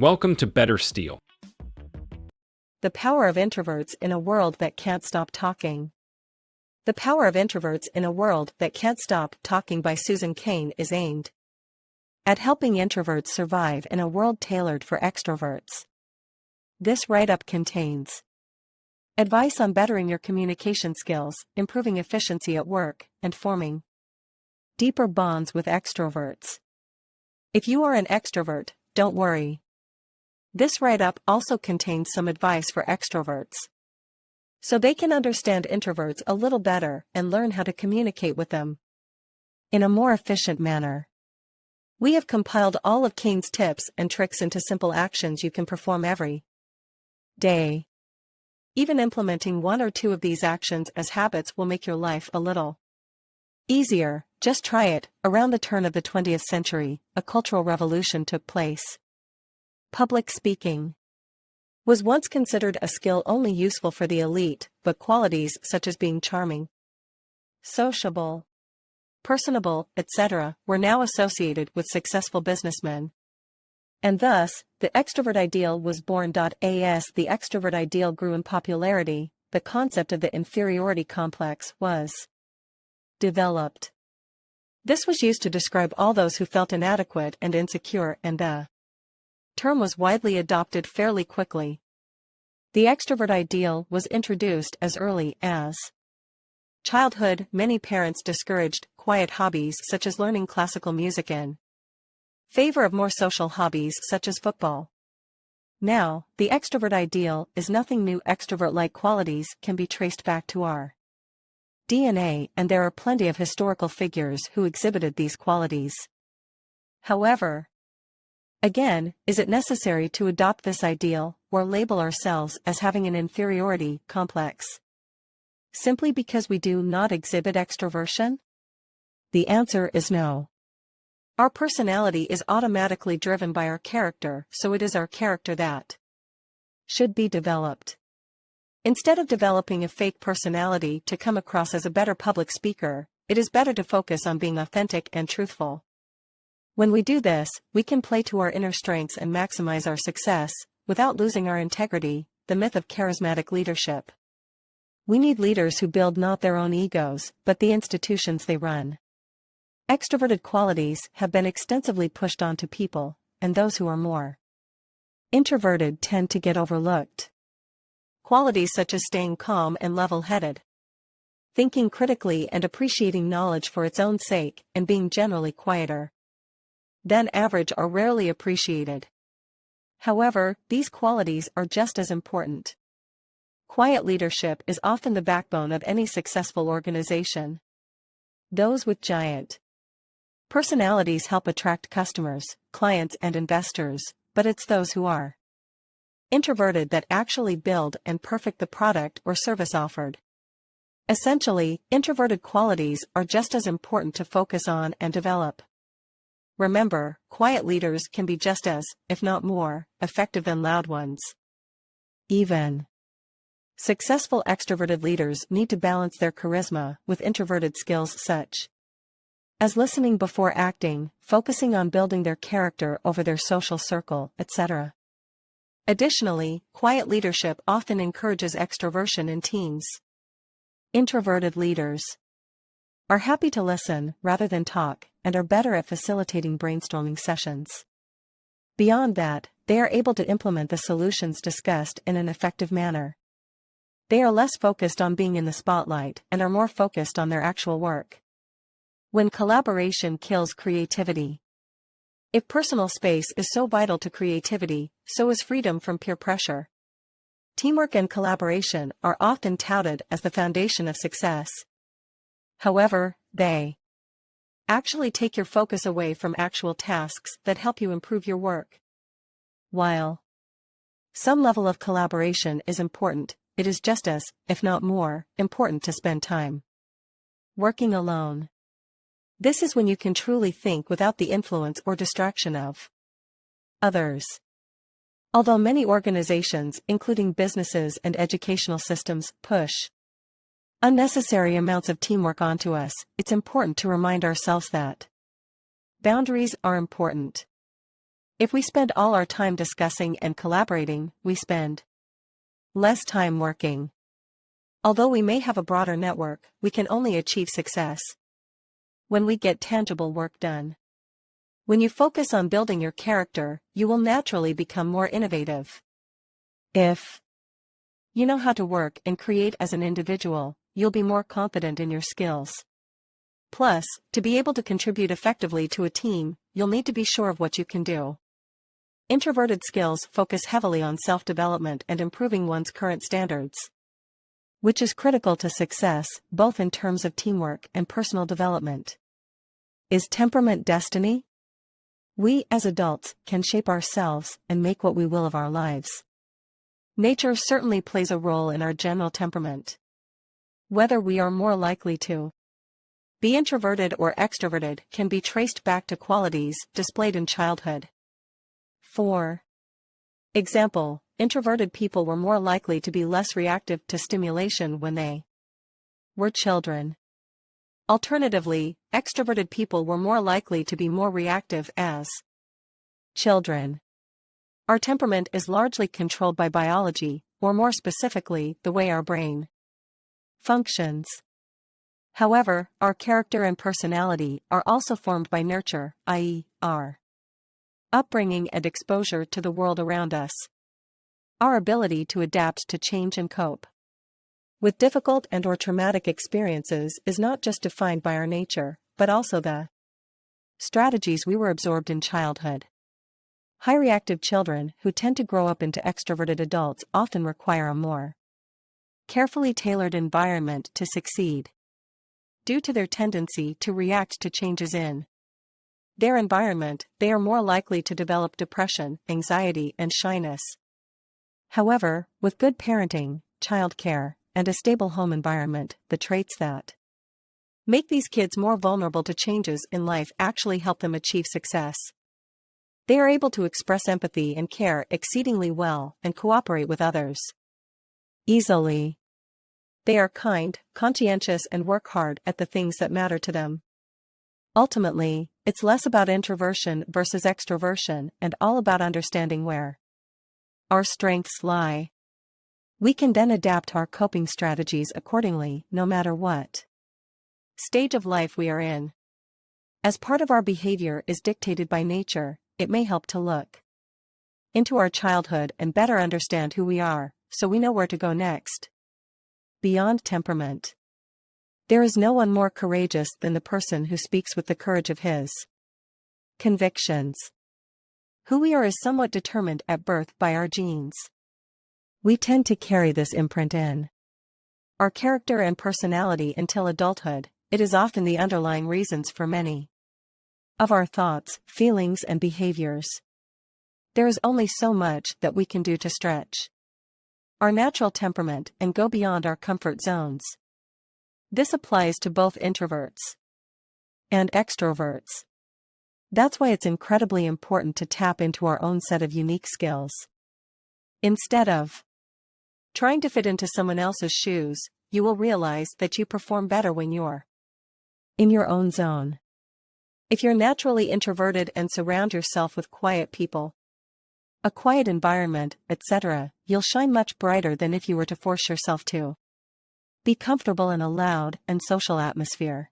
Welcome to Better Steel. The Power of Introverts in a World That Can't Stop Talking. The Power of Introverts in a World That Can't Stop Talking by Susan Cain is aimed at helping introverts survive in a world tailored for extroverts. This write-up contains advice on bettering your communication skills, improving efficiency at work, and forming deeper bonds with extroverts. If you are an extrovert, don't worry. This write-up also contains some advice for extroverts, so they can understand introverts a little better and learn how to communicate with them in a more efficient manner. We have compiled all of Cain's tips and tricks into simple actions you can perform every day. Even implementing one or two of these actions as habits will make your life a little easier. Just try it. Around the turn of the 20th century, a cultural revolution took place. Public speaking was once considered a skill only useful for the elite, but qualities such as being charming, sociable, personable, etc., were now associated with successful businessmen. And thus, the extrovert ideal was born. As the extrovert ideal grew in popularity, the concept of the inferiority complex was developed. This was used to describe all those who felt inadequate and insecure, and the term was widely adopted fairly quickly. The extrovert ideal was introduced as early as childhood. Many parents discouraged quiet hobbies such as learning classical music in favor of more social hobbies such as football. Now, the extrovert ideal is nothing new. Extrovert-like qualities can be traced back to our DNA, and there are plenty of historical figures who exhibited these qualities. However, again, is it necessary to adopt this ideal or label ourselves as having an inferiority complex simply because we do not exhibit extroversion? The answer is no. Our personality is automatically driven by our character, so it is our character that should be developed. Instead of developing a fake personality to come across as a better public speaker, it is better to focus on being authentic and truthful. When we do this, we can play to our inner strengths and maximize our success, without losing our integrity. The myth of charismatic leadership. We need leaders who build not their own egos, but the institutions they run. Extroverted qualities have been extensively pushed onto people, and those who are more introverted tend to get overlooked. Qualities such as staying calm and level-headed, thinking critically and appreciating knowledge for its own sake, and being generally quieter than average are rarely appreciated. However, these qualities are just as important. Quiet leadership is often the backbone of any successful organization. Those with giant personalities help attract customers, clients, and investors, but it's those who are introverted that actually build and perfect the product or service offered. Essentially, introverted qualities are just as important to focus on and develop. Remember, quiet leaders can be just as, if not more, effective than loud ones. Even successful extroverted leaders need to balance their charisma with introverted skills such as listening before acting, focusing on building their character over their social circle, etc. Additionally, quiet leadership often encourages extroversion in teams. Introverted leaders are happy to listen rather than talk, and are better at facilitating brainstorming sessions. Beyond that, they are able to implement the solutions discussed in an effective manner. They are less focused on being in the spotlight and are more focused on their actual work. When collaboration kills creativity. If personal space is so vital to creativity, so is freedom from peer pressure. Teamwork and collaboration are often touted as the foundation of success. However, they actually take your focus away from actual tasks that help you improve your work. While some level of collaboration is important, it is just as, if not more, important to spend time working alone. This is when you can truly think without the influence or distraction of others. Although many organizations, including businesses and educational systems, push unnecessary amounts of teamwork onto us, it's important to remind ourselves that boundaries are important. If we spend all our time discussing and collaborating, we spend less time working. Although we may have a broader network, we can only achieve success when we get tangible work done. When you focus on building your character, you will naturally become more innovative. If you know how to work and create as an individual, you'll be more confident in your skills. Plus, to be able to contribute effectively to a team, you'll need to be sure of what you can do. Introverted skills focus heavily on self-development and improving one's current standards, which is critical to success, both in terms of teamwork and personal development. Is temperament destiny? We, as adults, can shape ourselves and make what we will of our lives. Nature certainly plays a role in our general temperament. Whether we are more likely to be introverted or extroverted can be traced back to qualities displayed in childhood. For example, introverted people were more likely to be less reactive to stimulation when they were children. Alternatively, extroverted people were more likely to be more reactive as children. Our temperament is largely controlled by biology, or more specifically, the way our brain functions. However, our character and personality are also formed by nurture, i.e., our upbringing and exposure to the world around us. Our ability to adapt to change and cope with difficult and/or traumatic experiences is not just defined by our nature, but also the strategies we were absorbed in childhood. High reactive children who tend to grow up into extroverted adults often require a more carefully tailored environment to succeed, due to their tendency to react to changes in their environment. They are more likely to develop depression, anxiety, and shyness. However, with good parenting, childcare, and a stable home environment, the traits that make these kids more vulnerable to changes in life actually help them achieve success. They are able to express empathy and care exceedingly well and cooperate with others easily. They are kind, conscientious, and work hard at the things that matter to them. Ultimately, it's less about introversion versus extroversion and all about understanding where our strengths lie. We can then adapt our coping strategies accordingly, no matter what stage of life we are in. As part of our behavior is dictated by nature, it may help to look into our childhood and better understand who we are, so we know where to go next. Beyond temperament, there is no one more courageous than the person who speaks with the courage of his convictions. Who we are is somewhat determined at birth by our genes. We tend to carry this imprint in our character and personality until adulthood. It is often the underlying reasons for many of our thoughts, feelings, and behaviors. There is only so much that we can do to stretch our natural temperament and go beyond our comfort zones. This applies to both introverts and extroverts. That's why it's incredibly important to tap into our own set of unique skills. Instead of trying to fit into someone else's shoes, you will realize that you perform better when you're in your own zone. If you're naturally introverted and surround yourself with quiet people, a quiet environment, etc., you'll shine much brighter than if you were to force yourself to be comfortable in a loud and social atmosphere.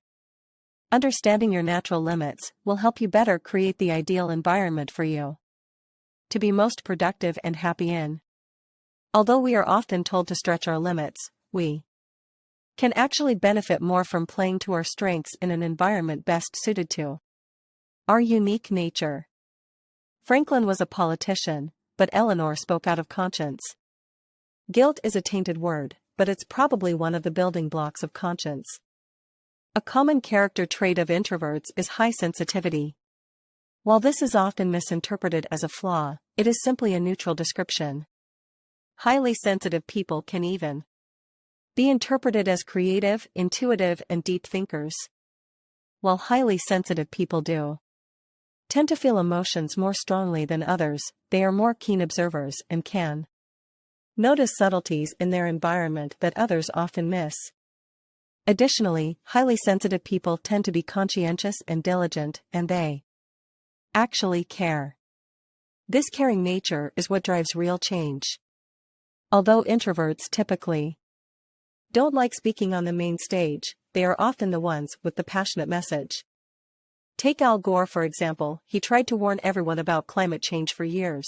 Understanding your natural limits will help you better create the ideal environment for you to be most productive and happy in. Although we are often told to stretch our limits, we can actually benefit more from playing to our strengths in an environment best suited to our unique nature. Franklin was a politician, but Eleanor spoke out of conscience. Guilt is a tainted word, but it's probably one of the building blocks of conscience. A common character trait of introverts is high sensitivity. While this is often misinterpreted as a flaw, it is simply a neutral description. Highly sensitive people can even be interpreted as creative, intuitive, and deep thinkers. While highly sensitive people tend to feel emotions more strongly than others, they are more keen observers and can notice subtleties in their environment that others often miss. Additionally, highly sensitive people tend to be conscientious and diligent, and they actually care This caring nature is what drives real change. Although introverts typically don't like speaking on the main stage, they are often the ones with the passionate message. Take Al Gore for example. He tried to warn everyone about climate change for years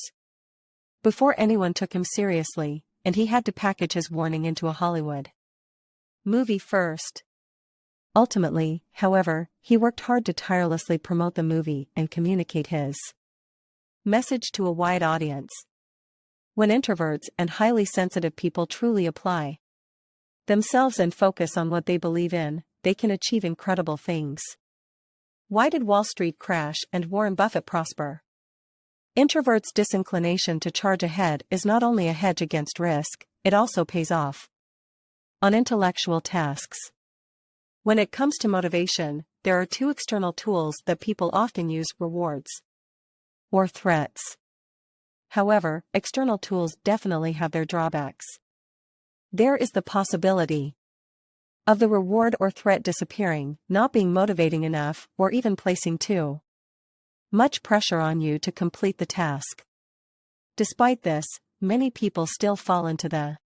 before anyone took him seriously, and he had to package his warning into a Hollywood movie first. Ultimately, however, he worked hard to tirelessly promote the movie and communicate his message to a wide audience. When introverts and highly sensitive people truly apply themselves and focus on what they believe in, they can achieve incredible things. Why did Wall Street crash and Warren Buffett prosper? Introverts' disinclination to charge ahead is not only a hedge against risk, it also pays off on intellectual tasks. When it comes to motivation, there are two external tools that people often use: rewards or threats. However, external tools definitely have their drawbacks. There is the possibility of the reward or threat disappearing, not being motivating enough, or even placing too much pressure on you to complete the task. Despite this, many people still fall into the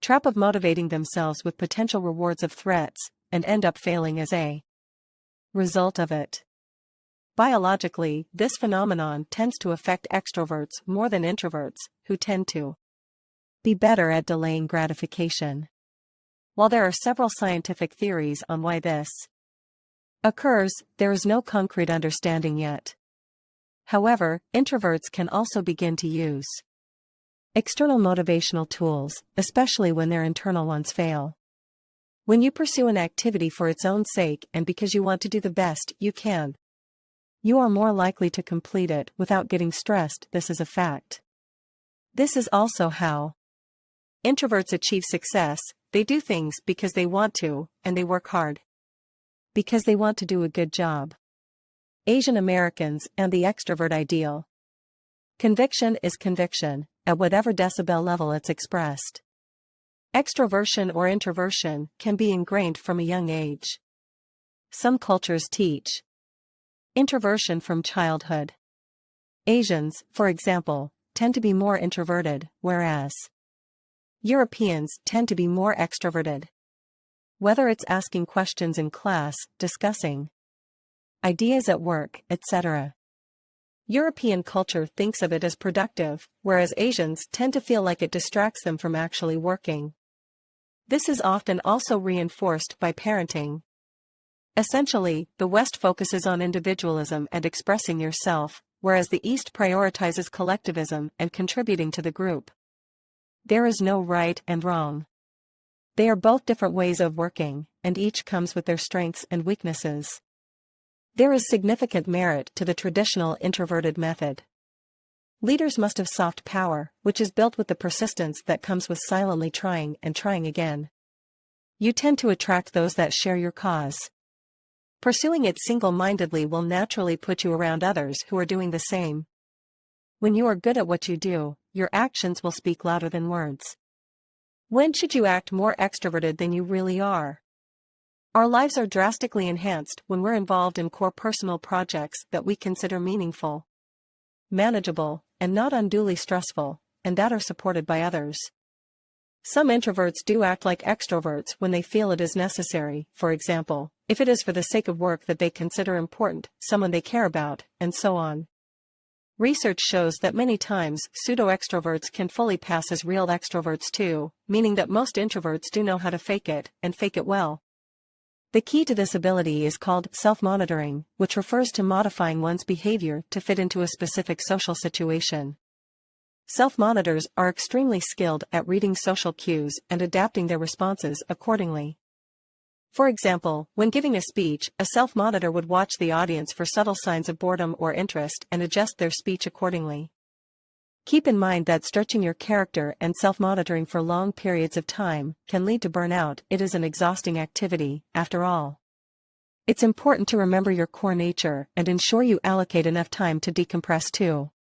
trap of motivating themselves with potential rewards of threats, and end up failing as a result of it. Biologically, this phenomenon tends to affect extroverts more than introverts, who tend to be better at delaying gratification. While there are several scientific theories on why this occurs, there is no concrete understanding yet. However, introverts can also begin to use external motivational tools, especially when their internal ones fail. When you pursue an activity for its own sake and because you want to do the best you can, you are more likely to complete it without getting stressed. This is a fact. This is also how introverts achieve success. They do things because they want to, and they work hard because they want to do a good job. Asian Americans and the extrovert ideal. Conviction is conviction, at whatever decibel level it's expressed. Extroversion or introversion can be ingrained from a young age. Some cultures teach introversion from childhood. Asians, for example, tend to be more introverted, whereas Europeans tend to be more extroverted. Whether it's asking questions in class, discussing ideas at work, etc. European culture thinks of it as productive, whereas Asians tend to feel like it distracts them from actually working. This is often also reinforced by parenting. Essentially, the West focuses on individualism and expressing yourself, whereas the East prioritizes collectivism and contributing to the group. There is no right and wrong. They are both different ways of working, and each comes with their strengths and weaknesses. There is significant merit to the traditional introverted method. Leaders must have soft power, which is built with the persistence that comes with silently trying and trying again. You tend to attract those that share your cause. Pursuing it single-mindedly will naturally put you around others who are doing the same. When you are good at what you do, your actions will speak louder than words. When should you act more extroverted than you really are? Our lives are drastically enhanced when we're involved in core personal projects that we consider meaningful, manageable, and not unduly stressful, and that are supported by others. Some introverts do act like extroverts when they feel it is necessary, for example, if it is for the sake of work that they consider important, someone they care about, and so on. Research shows that many times pseudo-extroverts can fully pass as real extroverts too, meaning that most introverts do know how to fake it, and fake it well. The key to this ability is called self-monitoring, which refers to modifying one's behavior to fit into a specific social situation. Self-monitors are extremely skilled at reading social cues and adapting their responses accordingly. For example, when giving a speech, a self-monitor would watch the audience for subtle signs of boredom or interest and adjust their speech accordingly. Keep in mind that stretching your character and self-monitoring for long periods of time can lead to burnout. It is an exhausting activity, after all. It's important to remember your core nature and ensure you allocate enough time to decompress too.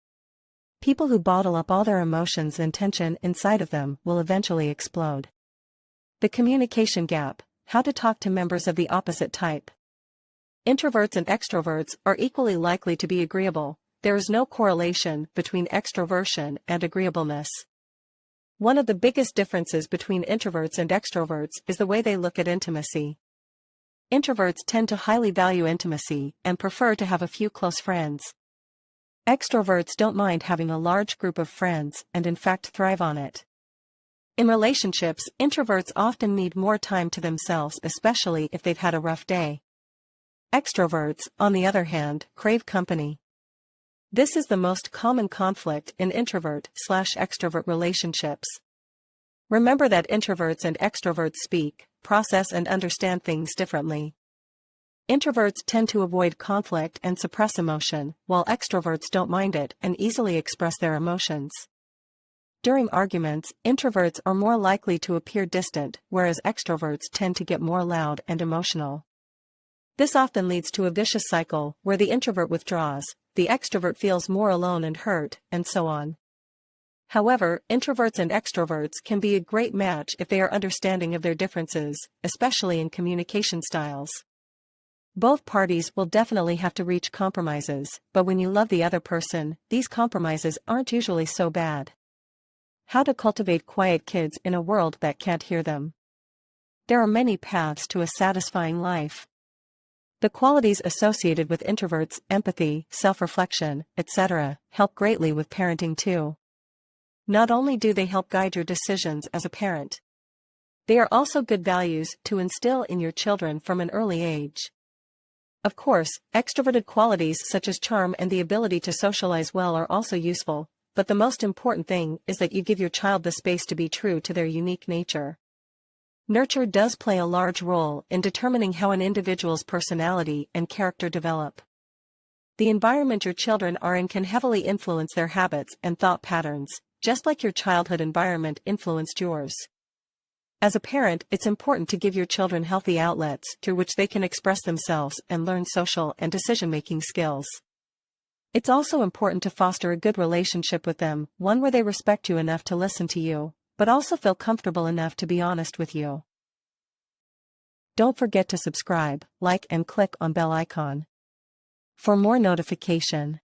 People who bottle up all their emotions and tension inside of them will eventually explode. The communication gap. How to talk to members of the opposite type. Introverts and extroverts are equally likely to be agreeable, there is no correlation between extroversion and agreeableness. One of the biggest differences between introverts and extroverts is the way they look at intimacy. Introverts tend to highly value intimacy and prefer to have a few close friends. Extroverts don't mind having a large group of friends and in fact thrive on it. In relationships, introverts often need more time to themselves, especially if they've had a rough day. Extroverts, on the other hand, crave company. This is the most common conflict in introvert/extrovert relationships. Remember that introverts and extroverts speak, process and understand things differently. Introverts tend to avoid conflict and suppress emotion, while extroverts don't mind it and easily express their emotions. During arguments, introverts are more likely to appear distant, whereas extroverts tend to get more loud and emotional. This often leads to a vicious cycle where the introvert withdraws, the extrovert feels more alone and hurt, and so on. However, introverts and extroverts can be a great match if they are understanding of their differences, especially in communication styles. Both parties will definitely have to reach compromises, but when you love the other person, these compromises aren't usually so bad. How to cultivate quiet kids in a world that can't hear them. There are many paths to a satisfying life. The qualities associated with introverts, empathy, self-reflection, etc., help greatly with parenting too. Not only do they help guide your decisions as a parent, they are also good values to instill in your children from an early age. Of course, extroverted qualities such as charm and the ability to socialize well are also useful, but the most important thing is that you give your child the space to be true to their unique nature. Nurture does play a large role in determining how an individual's personality and character develop. The environment your children are in can heavily influence their habits and thought patterns, just like your childhood environment influenced yours. As a parent, it's important to give your children healthy outlets through which they can express themselves and learn social and decision-making skills. It's also important to foster a good relationship with them, one where they respect you enough to listen to you, but also feel comfortable enough to be honest with you. Don't forget to subscribe, like and click on bell icon for more notification.